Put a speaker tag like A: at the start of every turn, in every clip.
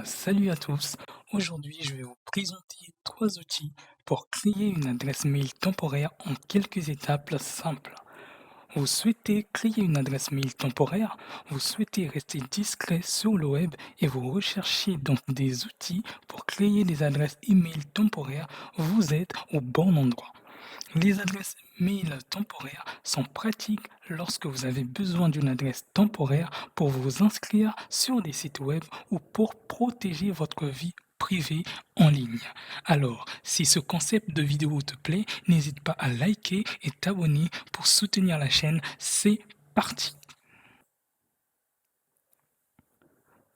A: Salut à tous. Aujourd'hui, je vais vous présenter trois outils pour créer une adresse mail temporaire en quelques étapes simples. Vous souhaitez créer une adresse mail temporaire, vous souhaitez rester discret sur le web et vous recherchez donc des outils pour créer des adresses email temporaires, vous êtes au bon endroit. Les adresses mail temporaires sont pratiques lorsque vous avez besoin d'une adresse temporaire pour vous inscrire sur des sites web ou pour protéger votre vie privée en ligne. Alors, si ce concept de vidéo te plaît, n'hésite pas à liker et t'abonner pour soutenir la chaîne. C'est parti.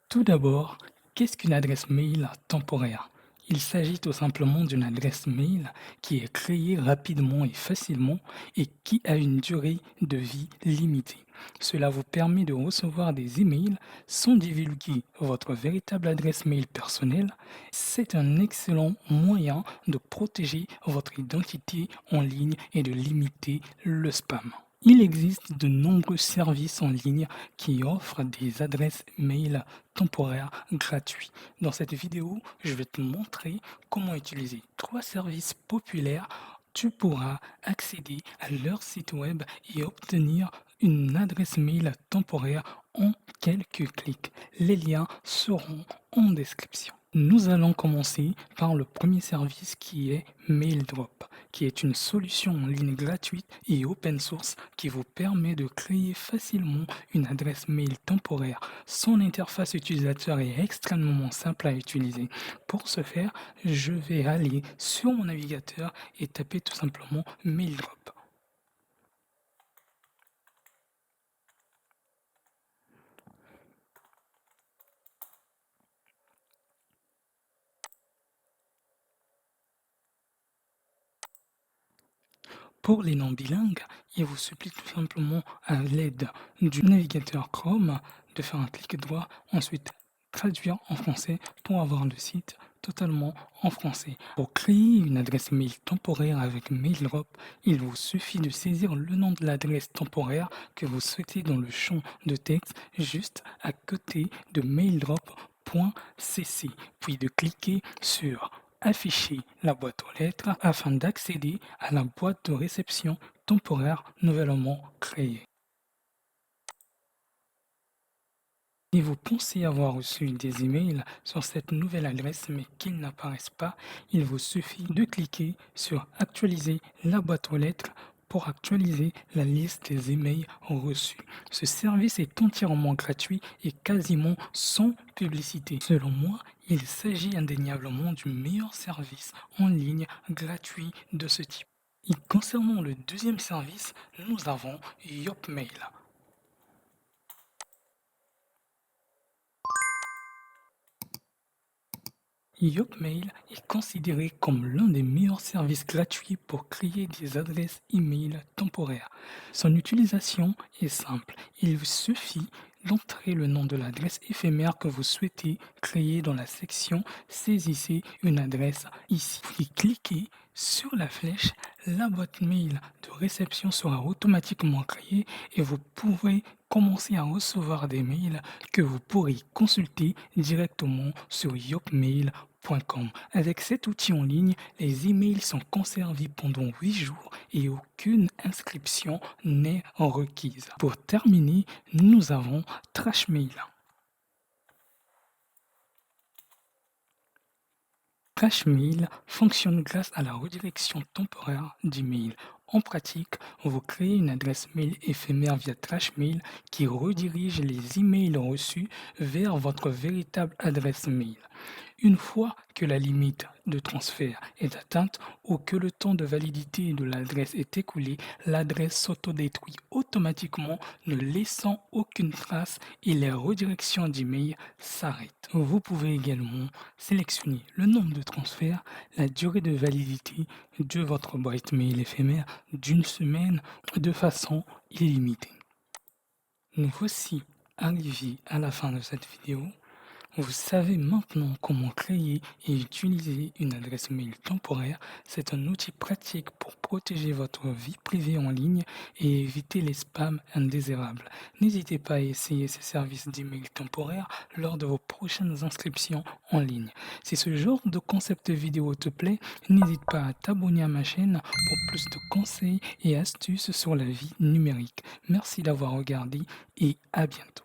A: Tout d'abord, qu'est-ce qu'une adresse mail temporaire? Il s'agit tout simplement d'une adresse mail qui est créée rapidement et facilement et qui a une durée de vie limitée. Cela vous permet de recevoir des emails sans divulguer votre véritable adresse mail personnelle. C'est un excellent moyen de protéger votre identité en ligne et de limiter le spam. Il existe de nombreux services en ligne qui offrent des adresses mail temporaires gratuits. Dans cette vidéo, je vais te montrer comment utiliser trois services populaires. Tu pourras accéder à leur site web et obtenir une adresse mail temporaire en quelques clics. Les liens seront en description. Nous allons commencer par le premier service qui est MailDrop, qui est une solution en ligne gratuite et open source qui vous permet de créer facilement une adresse mail temporaire. Son interface utilisateur est extrêmement simple à utiliser. Pour ce faire, je vais aller sur mon navigateur et taper tout simplement MailDrop. Pour les non bilingues, il vous supplie tout simplement à l'aide du navigateur Chrome de faire un clic droit, ensuite traduire en français pour avoir le site totalement en français. Pour créer une adresse mail temporaire avec MailDrop, il vous suffit de saisir le nom de l'adresse temporaire que vous souhaitez dans le champ de texte juste à côté de maildrop.cc, puis de cliquer sur afficher la boîte aux lettres afin d'accéder à la boîte de réception temporaire nouvellement créée. Si vous pensez avoir reçu des emails sur cette nouvelle adresse mais qu'ils n'apparaissent pas, il vous suffit de cliquer sur Actualiser la boîte aux lettres pour actualiser la liste des emails reçus. Ce service est entièrement gratuit et quasiment sans publicité. Selon moi, il s'agit indéniablement du meilleur service en ligne gratuit de ce type. Et concernant le deuxième service, nous avons Yopmail. Yopmail est considéré comme l'un des meilleurs services gratuits pour créer des adresses email temporaires. Son utilisation est simple. Il vous suffit d'entrer le nom de l'adresse éphémère que vous souhaitez créer dans la section Saisissez une adresse ici. Puis cliquez sur la flèche, la boîte mail de réception sera automatiquement créée et vous pourrez commencer à recevoir des mails que vous pourrez consulter directement sur yopmail.com. Avec cet outil en ligne, les emails sont conservés pendant 8 jours et aucune inscription n'est requise. Pour terminer, nous avons Trashmail. Trashmail fonctionne grâce à la redirection temporaire d'email. En pratique, vous créez une adresse mail éphémère via Trashmail qui redirige les emails reçus vers votre véritable adresse mail. Une fois que la limite de transfert est atteinte ou que le temps de validité de l'adresse est écoulé, l'adresse s'autodétruit automatiquement, ne laissant aucune trace et la redirection d'email s'arrête. Vous pouvez également sélectionner le nombre de transferts, la durée de validité de votre boîte mail éphémère d'une semaine de façon illimitée. Nous voici arrivés à la fin de cette vidéo. Vous savez maintenant comment créer et utiliser une adresse mail temporaire. C'est un outil pratique pour protéger votre vie privée en ligne et éviter les spams indésirables. N'hésitez pas à essayer ces services d'email temporaire lors de vos prochaines inscriptions en ligne. Si ce genre de concept vidéo te plaît, n'hésite pas à t'abonner à ma chaîne pour plus de conseils et astuces sur la vie numérique. Merci d'avoir regardé et à bientôt.